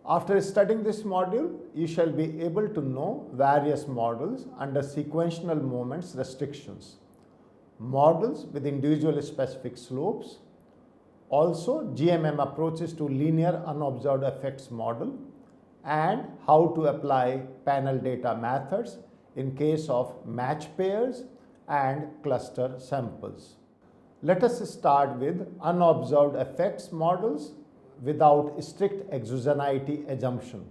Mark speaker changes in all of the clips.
Speaker 1: After studying this module, you shall be able to know various models under sequential moments restrictions, models with individual specific slopes, also GMM approaches to linear unobserved effects model, and how to apply panel data methods in case of match pairs and cluster samples. Let us start with unobserved effects models without strict exogeneity assumption.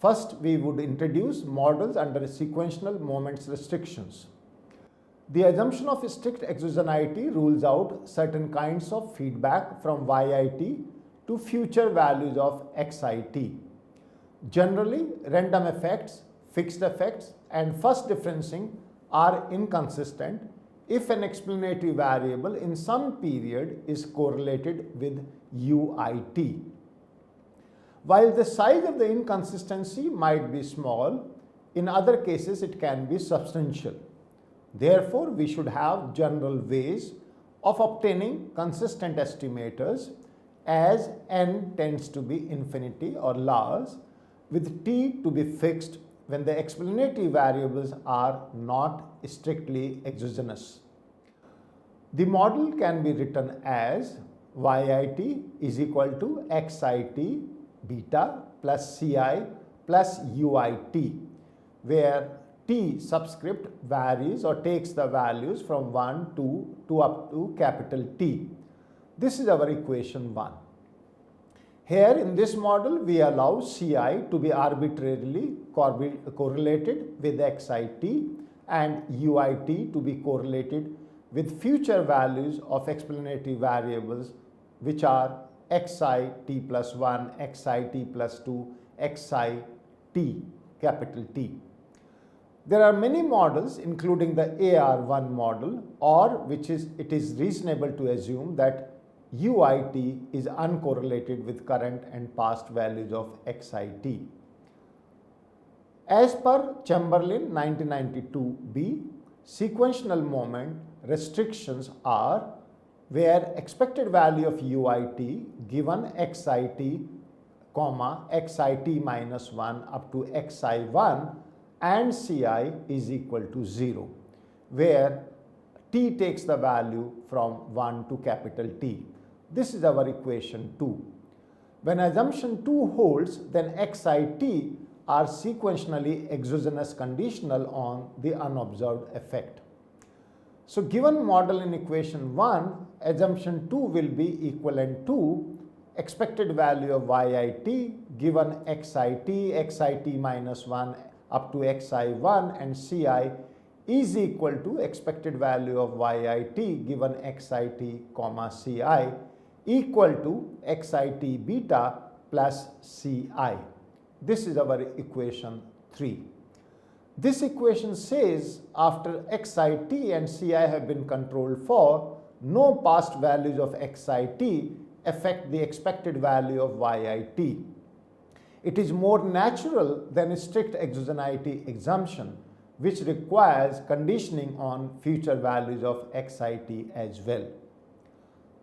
Speaker 1: First, we would introduce models under sequential moments restrictions. The assumption of strict exogeneity rules out certain kinds of feedback from YIT to future values of XIT. Generally, random effects, fixed effects, and first differencing are inconsistent if an explanatory variable in some period is correlated with UIT. While the size of the inconsistency might be small, in other cases it can be substantial. Therefore, we should have general ways of obtaining consistent estimators as n tends to be infinity or large, with t to be fixed when the explanatory variables are not strictly exogenous. The model can be written as YIT is equal to XIT beta plus CI plus UIT, where t subscript varies or takes the values from 1, 2 to up to capital T. This is our equation 1. Here in this model, we allow CI to be arbitrarily correlated with XIT and UIT to be correlated with future values of explanatory variables, which are XIT plus 1, XIT plus 2, XIT, capital T. There are many models, including the AR1 model, or it is reasonable to assume that UIT is uncorrelated with current and past values of XIT. As per Chamberlain 1992b, sequential moment restrictions are where expected value of UIT given XIT, XIT minus 1 up to XI1 and CI is equal to 0, where t takes the value from 1 to capital T. This is our equation 2. When assumption 2 holds, then XIT are sequentially exogenous conditional on the unobserved effect. So given model in equation 1, assumption 2 will be equivalent to expected value of YIT given XIT, XIT minus 1 up to XI1 and CI is equal to expected value of YIT given XIT, CI equal to XIT beta plus CI. This is our equation 3. This equation says after XIT and CI have been controlled for, no past values of XIT affect the expected value of YIT. It is more natural than a strict exogeneity assumption, which requires conditioning on future values of XIT as well.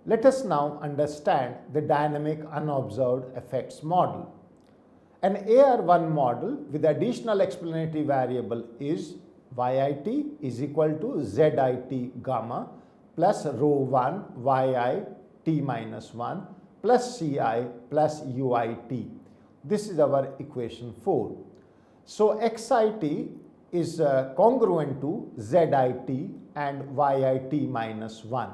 Speaker 1: Let us now understand the dynamic unobserved effects model. An AR1 model with additional explanatory variable is YIT is equal to ZIT gamma plus rho 1 YI t minus 1 plus CI plus UIT. This is our equation 4. So XIT is congruent to ZIT and YIT minus 1.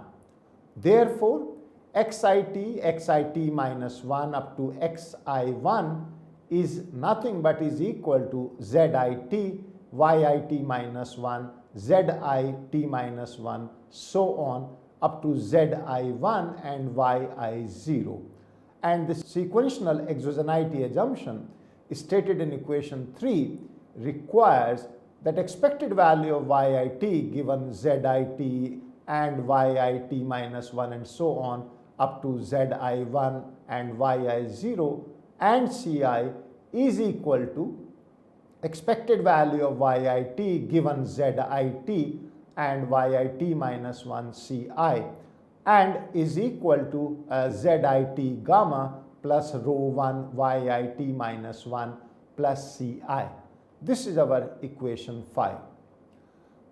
Speaker 1: Therefore, XIT minus 1 up to XI1 is nothing but is equal to ZIT, YIT minus 1, ZIT minus 1, so on up to ZI1 and YI0. And the sequential exogeneity assumption stated in equation 3 requires that expected value of YIT given ZIT and YIT minus 1 and so on up to ZI1 and YI0 and CI is equal to expected value of YIT given ZIT and YIT minus 1 CI and is equal to ZIT gamma plus rho 1 yit minus 1 plus ci. This is our equation 5.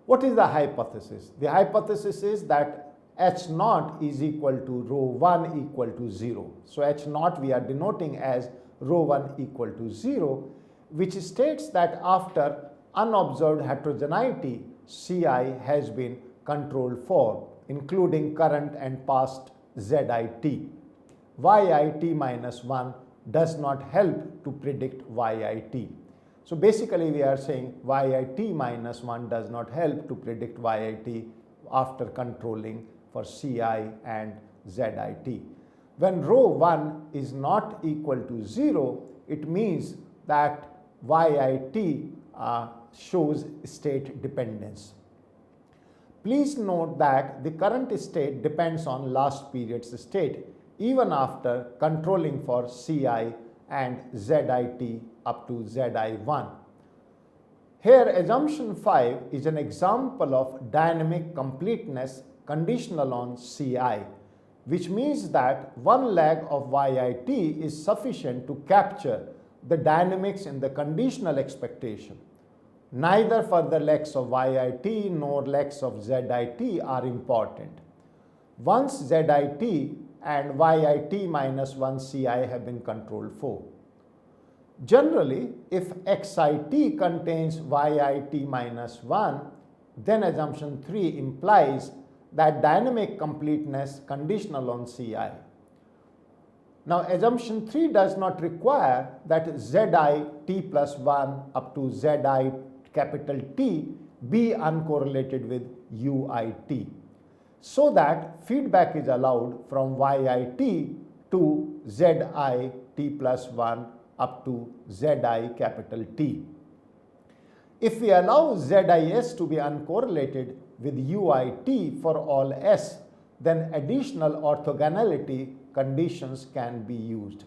Speaker 1: What is the hypothesis? The hypothesis is that h naught is equal to rho 1 equal to 0. So h naught we are denoting as rho 1 equal to 0, which states that after unobserved heterogeneity, Ci has been controlled for, including current and past Zit. Yit minus 1 does not help to predict Yit. So basically we are saying Yit minus 1 does not help to predict Yit after controlling for Ci and Zit. When rho 1 is not equal to 0, it means that Yit shows state dependence. Please note that the current state depends on last period's state even after controlling for Ci and Zit up to Zi1. Here assumption 5 is an example of dynamic completeness conditional on Ci, which means that one leg of Yit is sufficient to capture the dynamics in the conditional expectation. Neither further legs of Yit nor legs of Zit are important. Once Zit and Yit minus 1 Ci have been controlled for. Generally, if xit contains Yit minus 1, then assumption 3 implies that dynamic completeness conditional on Ci. Now, assumption 3 does not require that Zit plus 1 up to Zi capital T be uncorrelated with Uit, so that feedback is allowed from Yit to Zit plus 1 up to Zi capital T. If we allow Zis to be uncorrelated with Uit for all s, then additional orthogonality conditions can be used.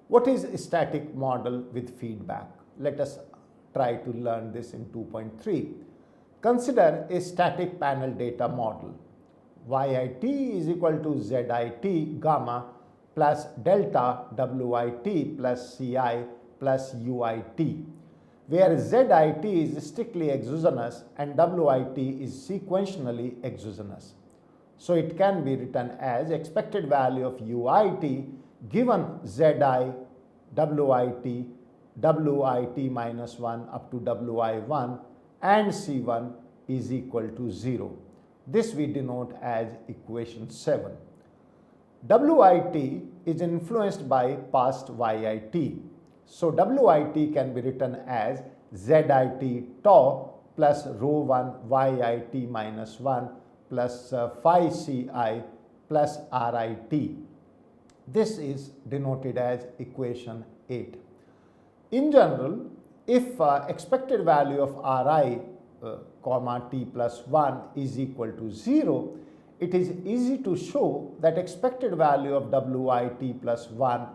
Speaker 1: What is a static model with feedback? Let us try to learn this in 2.3. Consider a static panel data model. Yit is equal to Zit gamma plus delta Wit plus Ci plus Uit, where Zit is strictly exogenous and Wit is sequentially exogenous. So it can be written as expected value of Uit given Zi, Wit minus 1 up to Wi1 and C1 is equal to 0. This we denote as equation 7. Wit is influenced by past Yit. So Wit can be written as Zit tau plus rho 1 Yit minus 1 plus phi Ci plus Rit. This is denoted as equation 8. In general, if expected value of Ri comma t plus 1 is equal to 0, it is easy to show that expected value of Wit plus 1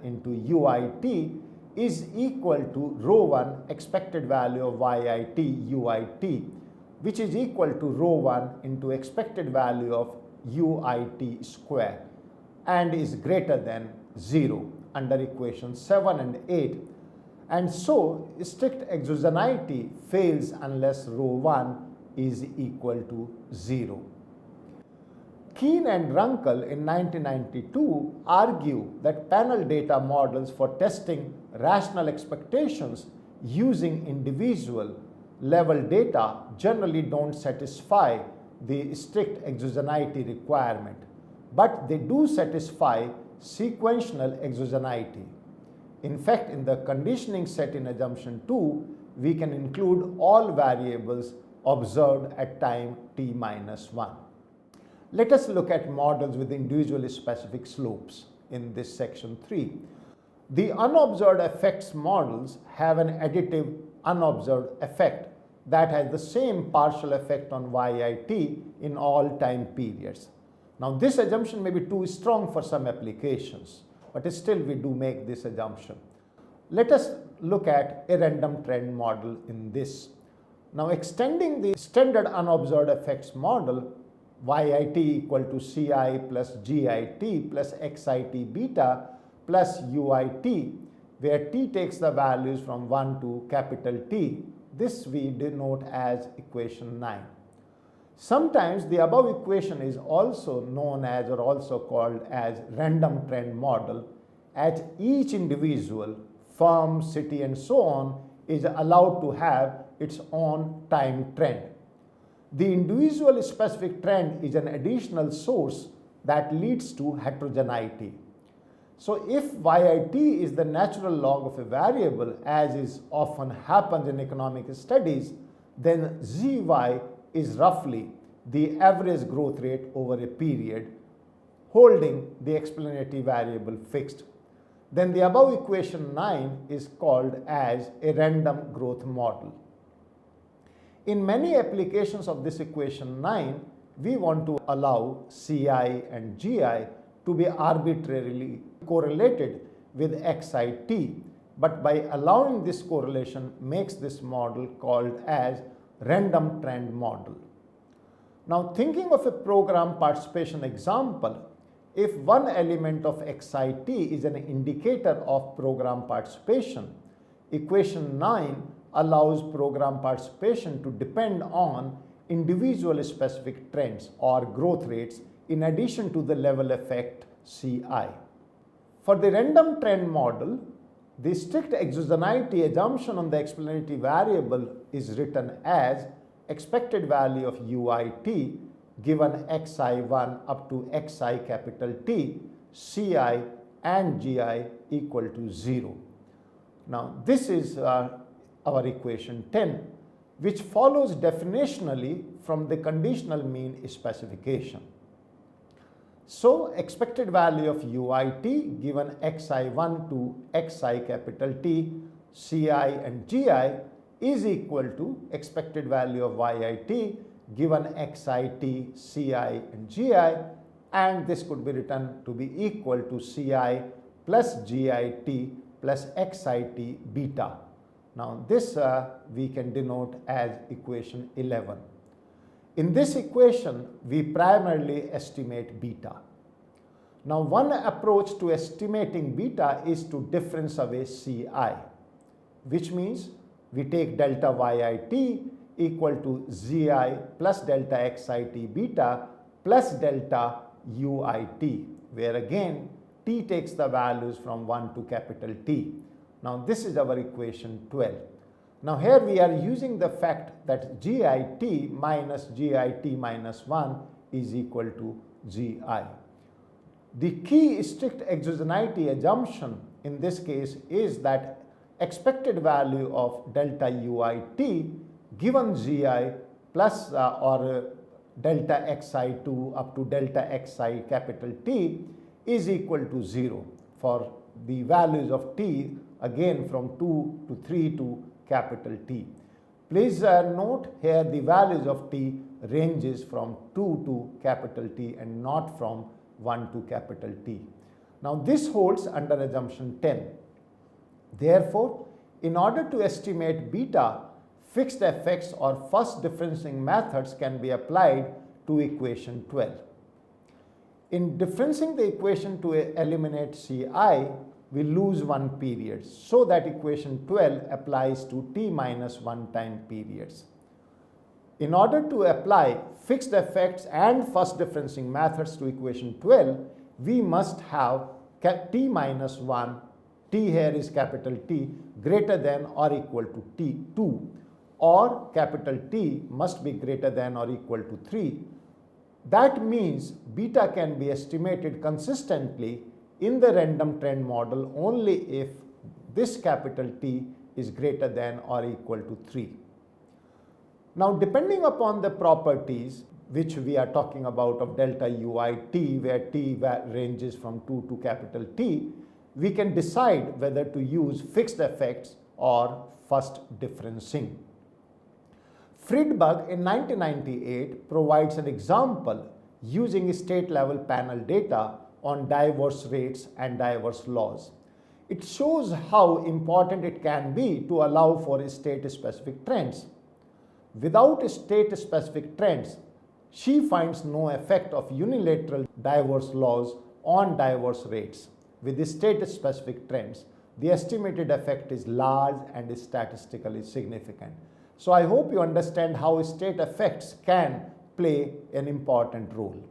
Speaker 1: into Uit is equal to rho 1 expected value of Yit Uit, which is equal to rho 1 into expected value of Uit square and is greater than 0 under equations 7 and 8. And so strict exogeneity fails unless rho 1 is equal to 0. Keen and Runkel in 1992 argue that panel data models for testing rational expectations using individual level data generally don't satisfy the strict exogeneity requirement, but they do satisfy sequential exogeneity. In fact, in the conditioning set in assumption 2, we can include all variables observed at time t minus 1. Let us look at models with individually specific slopes in this section 3. The unobserved effects models have an additive unobserved effect that has the same partial effect on Yit in all time periods. Now, this assumption may be too strong for some applications, but still we do make this assumption. Let us look at a random trend model in this. Now, extending the standard unobserved effects model, Yit equal to Ci plus Git plus Xit beta plus UIT, where t takes the values from 1 to capital T. This we denote as equation 9. Sometimes the above equation is also known as or also called as random trend model, as each individual, firm, city and so on is allowed to have its own time trend. The individual specific trend is an additional source that leads to heterogeneity. So if YIT is the natural log of a variable, as is often happens in economic studies, then ZY is roughly the average growth rate over a period, holding the explanatory variable fixed. Then the above equation 9 is called as a random growth model. In many applications of this equation 9, we want to allow CI and GI to be arbitrarily correlated with XIT, but by allowing this correlation makes this model called as random trend model. Now, thinking of a program participation example, if one element of XIT is an indicator of program participation, equation 9 allows program participation to depend on individual specific trends or growth rates in addition to the level effect CI. For the random trend model, the strict exogeneity assumption on the explanatory variable is written as expected value of UIT given xi1 up to xi capital T, Ci and Gi equal to 0. Now this is our equation 10, which follows definitionally from the conditional mean specification. So expected value of UIT given xi1 to xi capital T, Ci and Gi is equal to expected value of YIT given xit, Ci and Gi, and this could be written to be equal to Ci plus Git plus xit beta. Now this we can denote as equation 11. In this equation, we primarily estimate beta. Now one approach to estimating beta is to difference away Ci, which means we take delta YIT equal to Zi plus delta xit beta plus delta UIT, where again t takes the values from 1 to capital T. Now this is our equation 12. Now here we are using the fact that GIT minus GIT minus 1 is equal to GI. The key strict exogeneity assumption in this case is that expected value of delta UIT given GI plus delta xi2 up to delta xi capital T is equal to 0 for the values of t again from 2 to 3 to capital T. Please note here the values of t ranges from 2 to capital T and not from 1 to capital T. Now this holds under assumption 10. Therefore, in order to estimate beta, fixed effects or first differencing methods can be applied to equation 12. In differencing the equation to eliminate Ci, we lose one period, so that equation 12 applies to t minus 1 time periods. In order to apply fixed effects and first differencing methods to equation 12, we must have t minus 1, t here is capital T, greater than or equal to t2, or capital T must be greater than or equal to 3. That means beta can be estimated consistently in the random trend model only if this capital T is greater than or equal to 3. Now depending upon the properties which we are talking about of delta UIT, where t ranges from 2 to capital T, we can decide whether to use fixed effects or first differencing. Friedberg in 1998 provides an example using state level panel data on diverse rates and diverse laws. It shows how important it can be to allow for state specific trends. Without state specific trends, she finds no effect of unilateral diverse laws on diverse rates, with the state-specific trends, the estimated effect is large and is statistically significant. So I hope you understand how state effects can play an important role.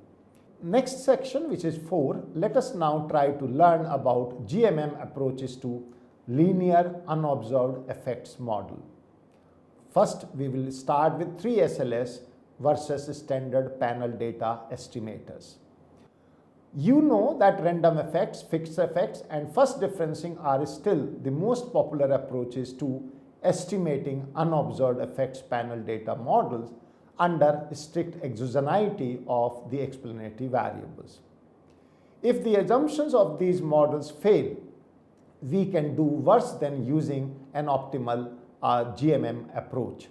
Speaker 1: Next section, which is 4, let us now try to learn about GMM approaches to linear unobserved effects model. First, we will start with 3 SLS versus standard panel data estimators. You know that random effects, fixed effects, and first differencing are still the most popular approaches to estimating unobserved effects panel data models under strict exogeneity of the explanatory variables. If the assumptions of these models fail, we can do worse than using an optimal GMM approach.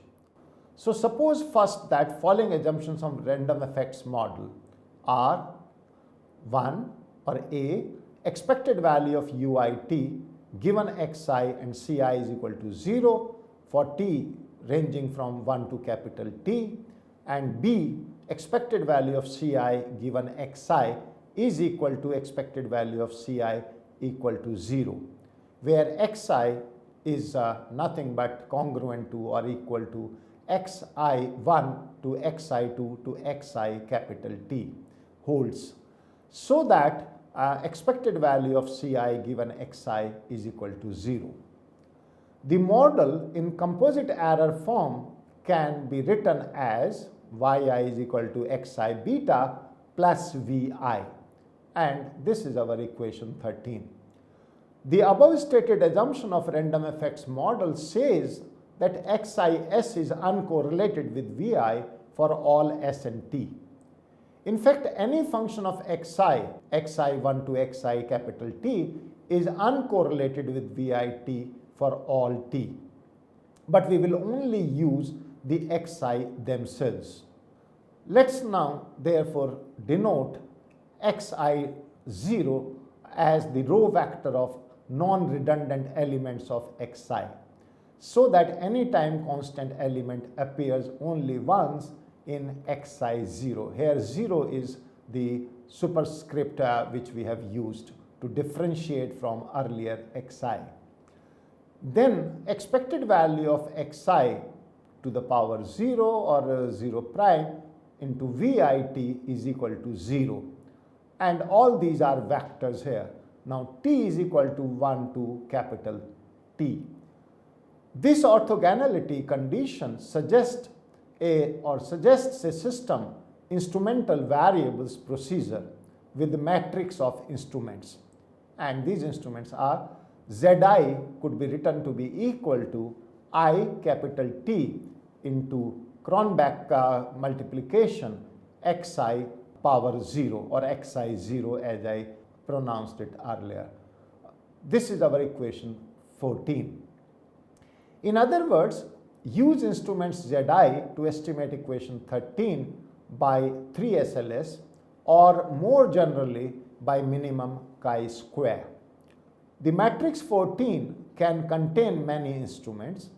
Speaker 1: So suppose first that following assumptions of random effects model are 1 or A, expected value of UIT given xi and ci is equal to 0 for t ranging from 1 to capital T, and B, expected value of ci given xi is equal to expected value of ci equal to 0, where xi is nothing but congruent to or equal to xi1 to xi2 to xi capital T holds, so that expected value of ci given xi is equal to 0. The model in composite error form can be written as yi is equal to xi beta plus vi, and this is our equation 13. The above stated assumption of random effects model says that xis is uncorrelated with vi for all s and t. In fact, any function of xi1 to xi capital T is uncorrelated with vit for all t. But we will only use the xi themselves. Let's now therefore denote xi0 as the row vector of non-redundant elements of xi, so that any time constant element appears only once in xi0. Here 0 is the superscript which we have used to differentiate from earlier xi. Then expected value of xi to the power 0 or 0 prime into vit is equal to 0, and all these are vectors here. Now t is equal to 1 to capital T. This orthogonality condition suggests a system instrumental variables procedure with the matrix of instruments, and these instruments are zi could be written to be equal to I capital T into Cronbach multiplication xi power 0 or xi0 as I pronounced it earlier. This is our equation 14. In other words, use instruments zi to estimate equation 13 by 3 SLS, or more generally by minimum chi-square. The matrix 14 can contain many instruments.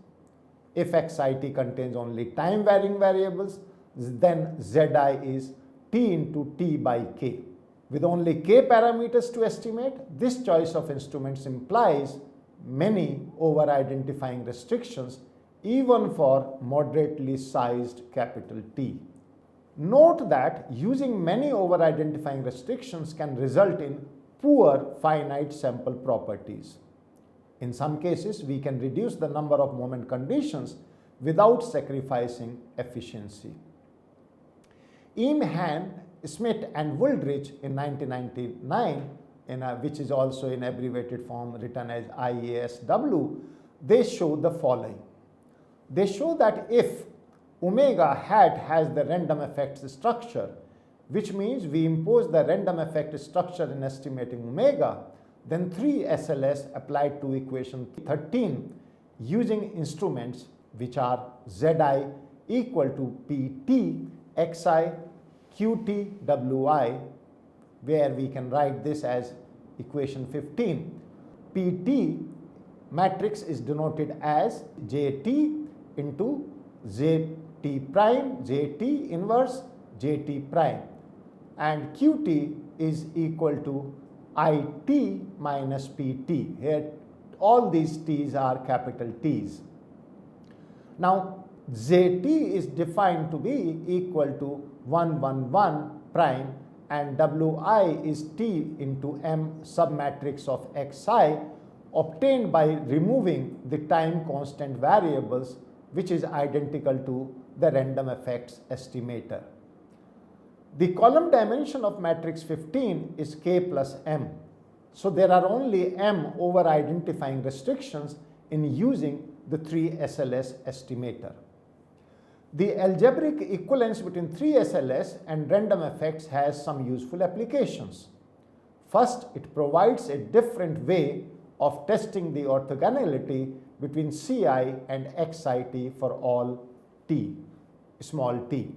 Speaker 1: If xit contains only time varying variables, then zi is t into t by k. With only k parameters to estimate, this choice of instruments implies many over-identifying restrictions even for moderately sized capital T. Note that using many over-identifying restrictions can result in poor finite sample properties. In some cases, we can reduce the number of moment conditions without sacrificing efficiency. Eam, Han, Smith and Wooldridge in 1999, which is also in abbreviated form written as IASW, they show the following. They show that if omega hat has the random effects structure, which means we impose the random effect structure in estimating omega, then 3 SLS applied to equation 13 using instruments which are zi equal to pt xi qt wi, where we can write this as equation 15. pt matrix is denoted as jt into jt prime, jt inverse jt prime, and qt is equal to IT minus PT. Here all these T's are capital T's. Now Zt is defined to be equal to 111 prime and Wi is T into M submatrix of Xi obtained by removing the time constant variables, which is identical to the random effects estimator. The column dimension of matrix 15 is K plus M. So there are only M over identifying restrictions in using the 3 SLS estimator. The algebraic equivalence between 3 SLS and random effects has some useful applications. First, it provides a different way of testing the orthogonality between Ci and Xit for all t, small t.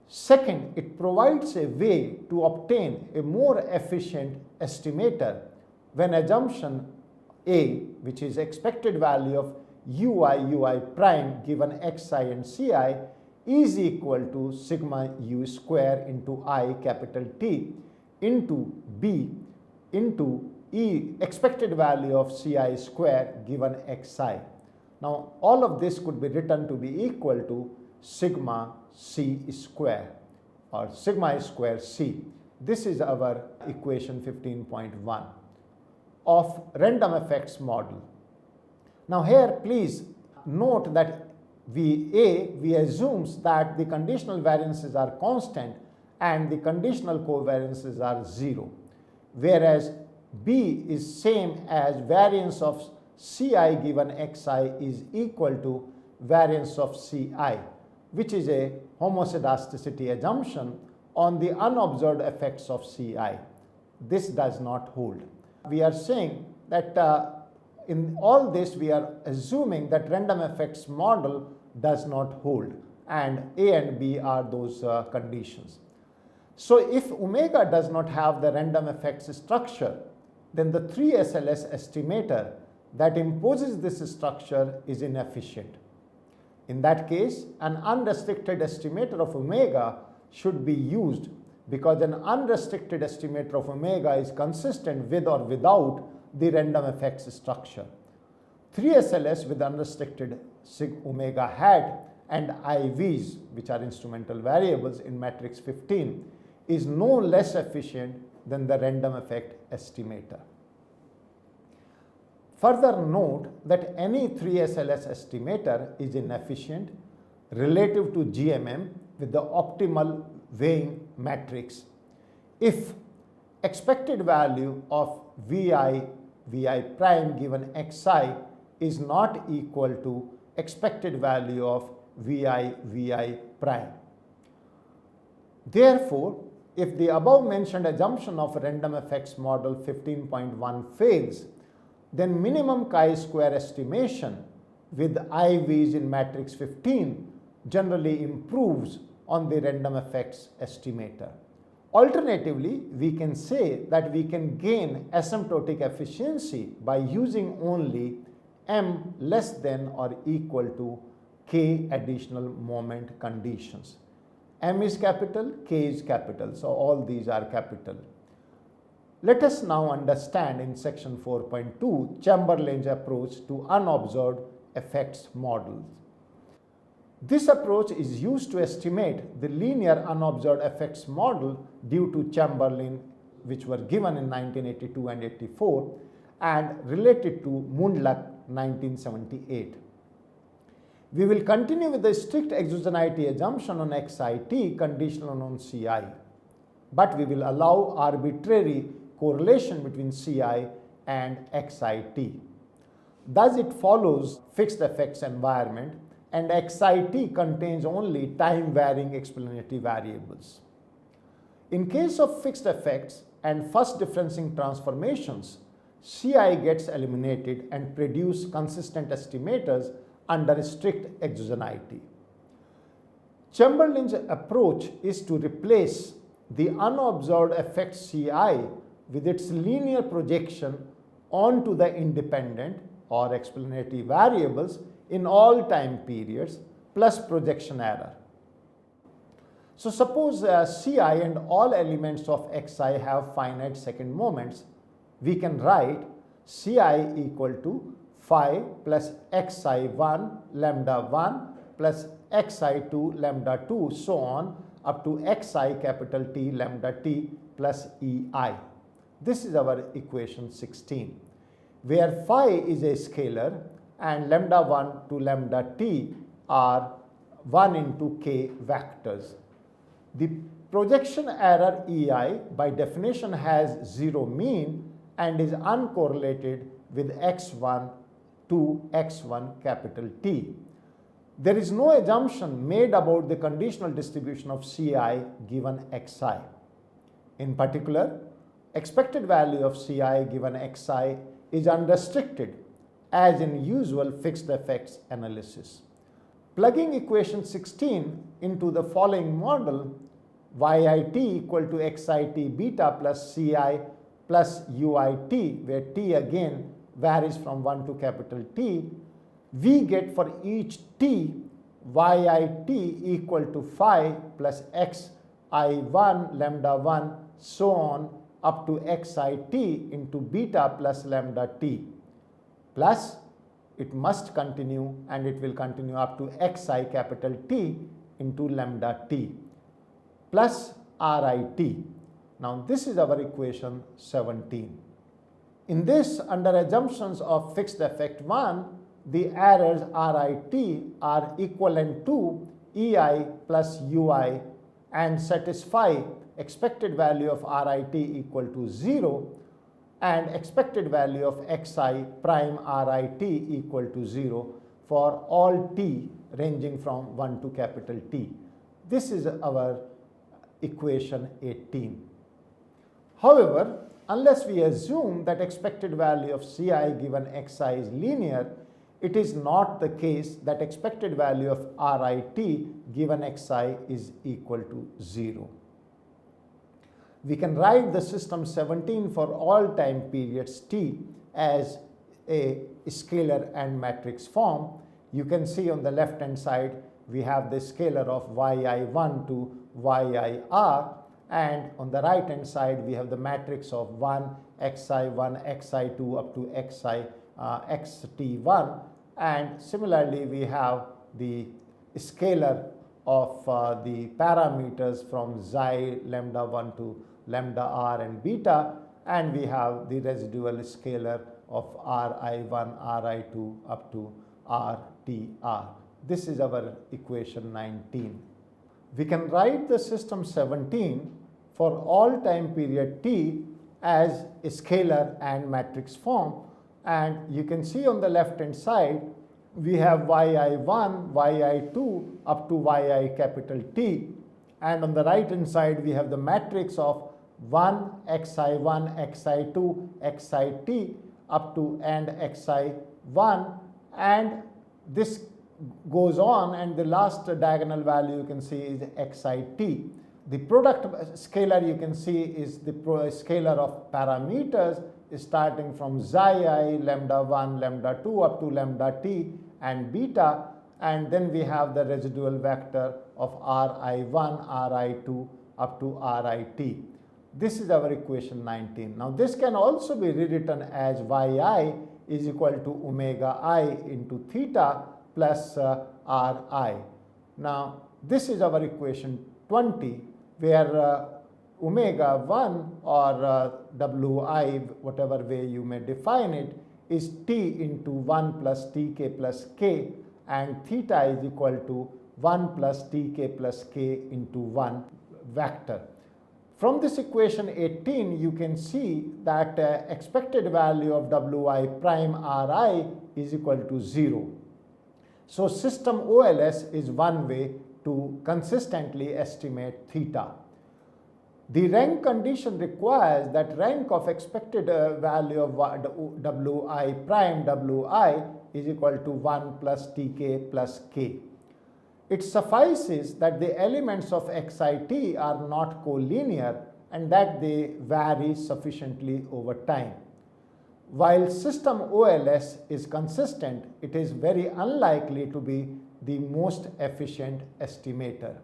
Speaker 1: Second, it provides a way to obtain a more efficient estimator when assumption A, which is expected value of ui prime given xi and ci, is equal to sigma u square into I capital T into B into E expected value of ci square given xi. Now all of this could be written to be equal to sigma c square or sigma square c. This is our equation 15.1 of random effects model. Now here please note that we assumes that the conditional variances are constant and the conditional covariances are 0, whereas B is same as variance of Ci given Xi is equal to variance of Ci, which is a homoscedasticity assumption on the unobserved effects of Ci. This does not hold. We are saying that in all this we are assuming that random effects model does not hold, and A and B are those conditions. So if omega does not have the random effects structure, then the 3 SLS estimator that imposes this structure is inefficient. In that case, an unrestricted estimator of omega should be used because an unrestricted estimator of omega is consistent with or without the random effects structure. 3 SLS with unrestricted sig omega hat and IVs, which are instrumental variables in matrix 15, is no less efficient than the random effect estimator. Further note that any 3 SLS estimator is inefficient relative to GMM with the optimal weighing matrix if expected value of Vi prime given Xi is not equal to expected value of Vi prime. Therefore, if the above mentioned assumption of random effects model 15.1 fails, then minimum chi-square estimation with IVs in matrix 15 generally improves on the random effects estimator. Alternatively, we can say that we can gain asymptotic efficiency by using only m less than or equal to k additional moment conditions. M is capital, K is capital, so all these are capital. Let us now understand in section 4.2 Chamberlain's approach to unobserved effects models. This approach is used to estimate the linear unobserved effects model due to Chamberlain, which were given in 1982 and 84 and related to Mundluck 1978. We will continue with the strict exogeneity assumption on Xit conditional on Ci, but we will allow arbitrary correlation between Ci and Xit. Thus it follows fixed effects environment and Xit contains only time varying explanatory variables. In case of fixed effects and first differencing transformations, Ci gets eliminated and produce consistent estimators under strict exogeneity. Chamberlain's approach is to replace the unobserved effect Ci with its linear projection onto the independent or explanatory variables in all time periods plus projection error. So suppose Ci and all elements of Xi have finite second moments we can write Ci equal to phi plus xi1 lambda 1 plus xi2 lambda 2 so on up to xi capital T lambda t plus ei. This is our equation 16, where phi is a scalar and lambda 1 to lambda t are 1 into k vectors. The projection error ei by definition has zero mean and is uncorrelated with x1 to x1 capital T. There is no assumption made about the conditional distribution of Ci given xi. In particular, expected value of Ci given xi is unrestricted as in usual fixed effects analysis. Plugging equation 16 into the following model, yit equal to xit beta plus Ci plus uit, where t again varies from 1 to capital T, we get for each t yit equal to phi plus xi1 lambda 1 so on up to xit into beta plus lambda t, plus it must continue and it will continue up to xi capital T into lambda t plus rit. Now this is our equation 17. In this, under assumptions of fixed effect 1, the errors rit are equivalent to ei plus ui and satisfy expected value of rit equal to 0 and expected value of xi prime rit equal to 0 for all t ranging from 1 to capital T. This is our equation 18. However, unless we assume that expected value of Ci given xi is linear, it is not the case that expected value of rit given xi is equal to 0. We can write the system 17 for all time periods t as a scalar and matrix form. You can see on the left hand side we have the scalar of yi1 to yir, and on the right hand side we have the matrix of 1 xi1 xi2 up to xt1, and similarly we have the scalar of the parameters from xi lambda 1 to lambda r and beta, and we have the residual scalar of ri1 ri2 up to rtr. This is our equation 19. We can write the system 17 for all time period t as a scalar and matrix form, and you can see on the left hand side we have yi1 yi2 up to yi capital T, and on the right hand side we have the matrix of 1 xi1 xi2 xit up to and xi1, and this goes on, and the last diagonal value you can see is xit. The product scalar you can see is the scalar of parameters starting from xi lambda 1 lambda 2 up to lambda t and beta, and then we have the residual vector of ri1 ri2 up to rit. This is our equation 19. Now this can also be rewritten as yi is equal to omega I into theta plus ri. Now this is our equation 20, where omega 1 or wi, whatever way you may define it, is t into 1 plus tk plus k, and theta is equal to 1 plus tk plus k into 1 vector. From this equation 18, you can see that expected value of wi prime ri is equal to 0. So system OLS is one way to consistently estimate theta. The rank condition requires that rank of expected value of wi prime wi is equal to 1 plus tk plus k. It suffices that the elements of xit are not collinear and that they vary sufficiently over time. While system OLS is consistent, it is very unlikely to be the most efficient estimator.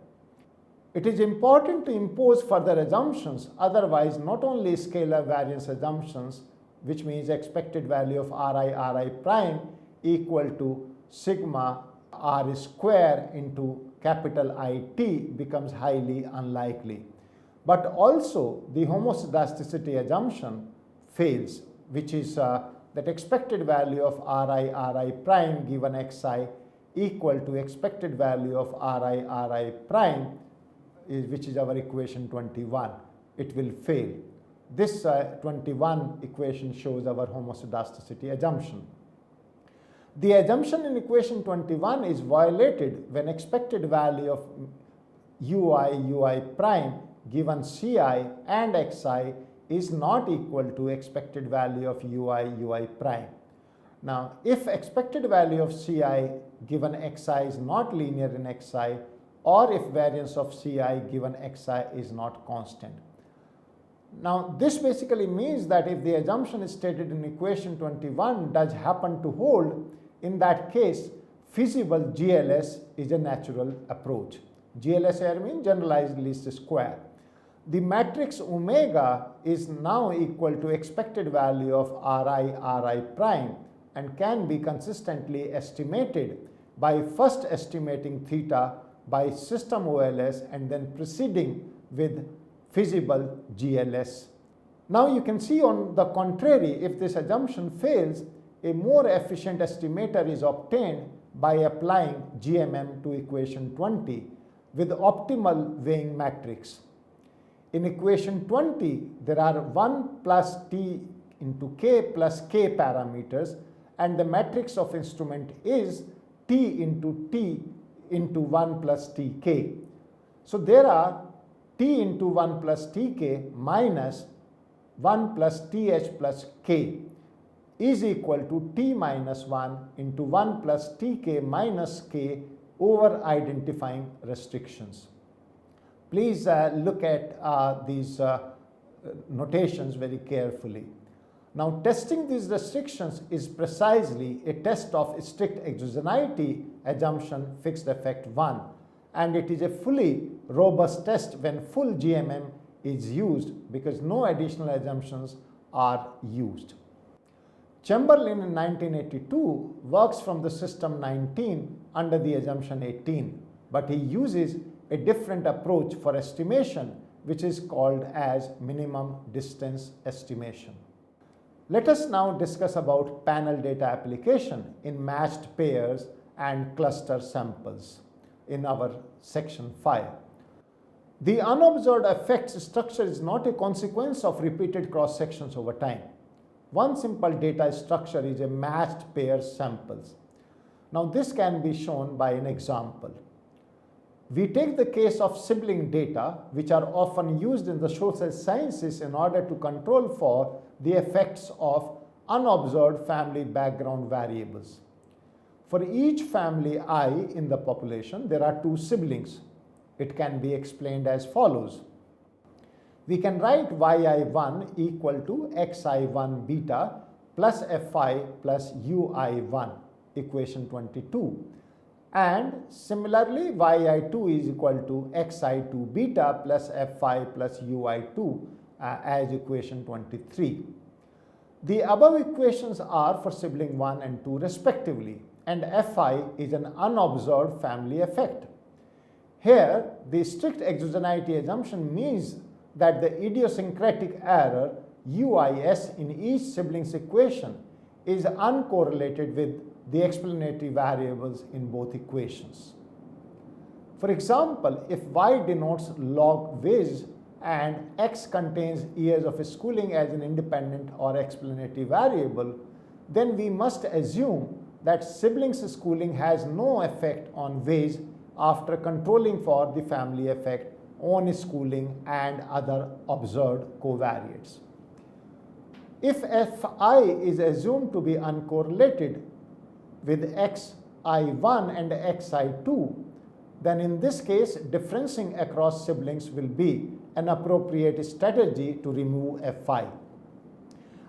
Speaker 1: It is important to impose further assumptions, otherwise not only scalar variance assumptions which means expected value of Ri prime equal to sigma r square into capital IT becomes highly unlikely. But also the homoscedasticity assumption fails, which is that expected value of Ri prime given xi equal to expected value of Ri prime, which is our equation 21. It will fail. This 21 equation shows our homoscedasticity assumption. The assumption in equation 21 is violated when expected value of ui prime given ci and xi is not equal to expected value of ui prime. Now, if expected value of ci given xi is not linear in xi, or if variance of ci given xi is not constant. Now, this basically means that if the assumption is stated in equation 21 does happen to hold, in that case, feasible GLS is a natural approach. GLS here means generalized least square. The matrix omega is now equal to expected value of Ri prime and can be consistently estimated by first estimating theta by system OLS and then proceeding with feasible GLS. Now you can see on the contrary, if this assumption fails, a more efficient estimator is obtained by applying GMM to equation 20 with optimal weighing matrix. In equation 20, there are 1 plus t into k plus k parameters, and the matrix of instrument is t into 1 plus tk. So there are t into 1 plus tk minus 1 plus th plus k is equal to t minus 1 into 1 plus tk minus k over identifying restrictions. Please look at these notations very carefully. Now, testing these restrictions is precisely a test of strict exogeneity assumption fixed effect 1, and it is a fully robust test when full GMM is used because no additional assumptions are used. Chamberlain in 1982 works from the system 19 under the assumption 18, but he uses a different approach for estimation, which is called as minimum distance estimation. Let us now discuss about panel data application in matched pairs and cluster samples in our section 5. The unobserved effects structure is not a consequence of repeated cross sections over time. One simple data structure is a matched pair samples. Now this can be shown by an example. We take the case of sibling data, which are often used in the social sciences in order to control for the effects of unobserved family background variables. For each family I in the population, there are two siblings. It can be explained as follows. We can write yi1 equal to xi1 beta plus fi plus ui1, equation 22. And similarly, yi2 is equal to xi2 beta plus fi plus ui2 as equation 23. The above equations are for sibling 1 and 2 respectively, and fi is an unobserved family effect. Here, the strict exogeneity assumption means that the idiosyncratic error uis in each sibling's equation is uncorrelated with the explanatory variables in both equations. For example, if y denotes log wage and x contains years of schooling as an independent or explanatory variable, then we must assume that siblings' schooling has no effect on wage after controlling for the family effect on schooling and other observed covariates. If fi is assumed to be uncorrelated with xi1 and xi2, then in this case differencing across siblings will be an appropriate strategy to remove fi.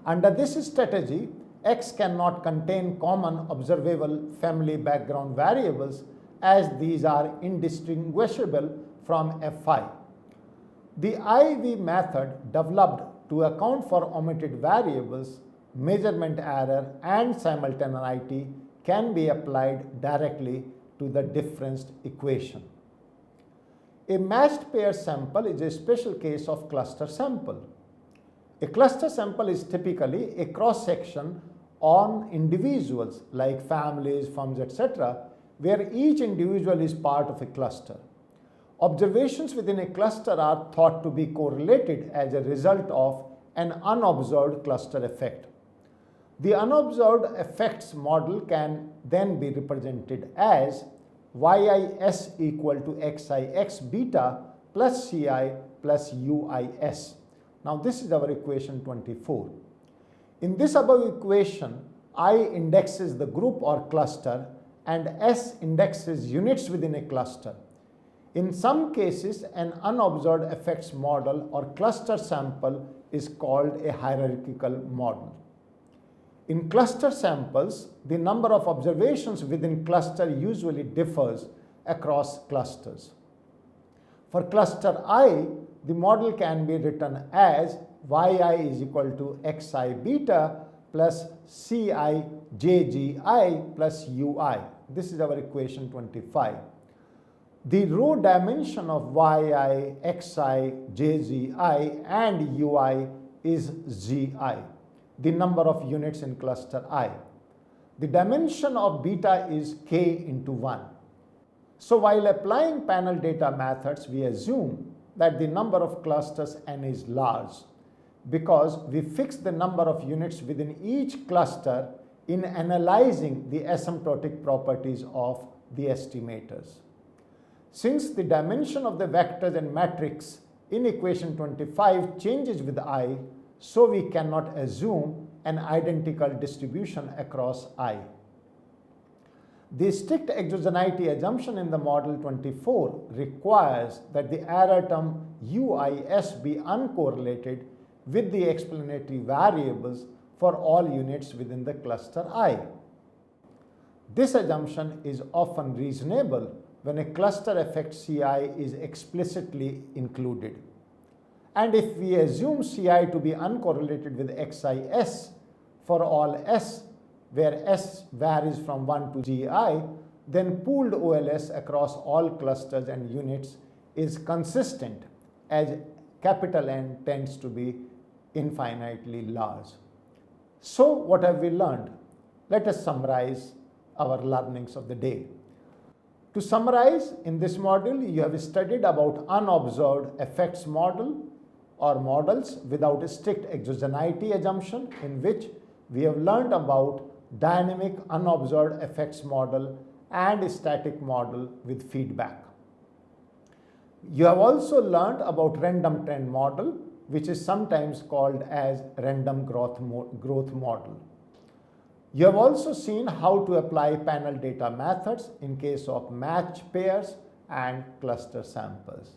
Speaker 1: Under this strategy, x cannot contain common observable family background variables as these are indistinguishable from fi. The IV method developed to account for omitted variables measurement error, and simultaneity can be applied directly to the difference equation. A matched pair sample is a special case of cluster sample. A cluster sample is typically a cross-section on individuals like families, firms, etc., where each individual is part of a cluster. Observations within a cluster are thought to be correlated as a result of an unobserved cluster effect. The unobserved effects model can then be represented as YIS equal to XIX beta plus CI plus UIS. Now this is our equation 24. In this above equation, I indexes the group or cluster and S indexes units within a cluster. In some cases, an unobserved effects model or cluster sample is called a hierarchical model. In cluster samples, the number of observations within cluster usually differs across clusters. For cluster I, the model can be written as Yi is equal to Xi beta plus Ci Jgi plus Ui. This is our equation 25. The row dimension of Yi, Xi, Jgi and Ui is Gi, the number of units in cluster I. The dimension of beta is k into 1. So while applying panel data methods, we assume that the number of clusters n is large because we fix the number of units within each cluster in analyzing the asymptotic properties of the estimators. Since the dimension of the vectors and matrix in equation 25 changes with I, so we cannot assume an identical distribution across I. The strict exogeneity assumption in the model 24 requires that the error term UIS be uncorrelated with the explanatory variables for all units within the cluster I. This assumption is often reasonable when a cluster effect Ci is explicitly included. And if we assume Ci to be uncorrelated with Xis for all S, where S varies from 1 to Gi, then pooled OLS across all clusters and units is consistent as capital N tends to be infinitely large. So what have we learned? Let us summarize our learnings of the day. To summarize, in this module, you have studied about unobserved effects model or models without a strict exogeneity assumption, in which we have learned about dynamic unobserved effects model and a static model with feedback. You have also learned about random trend model, which is sometimes called as random growth model. You have also seen how to apply panel data methods in case of match pairs and cluster samples.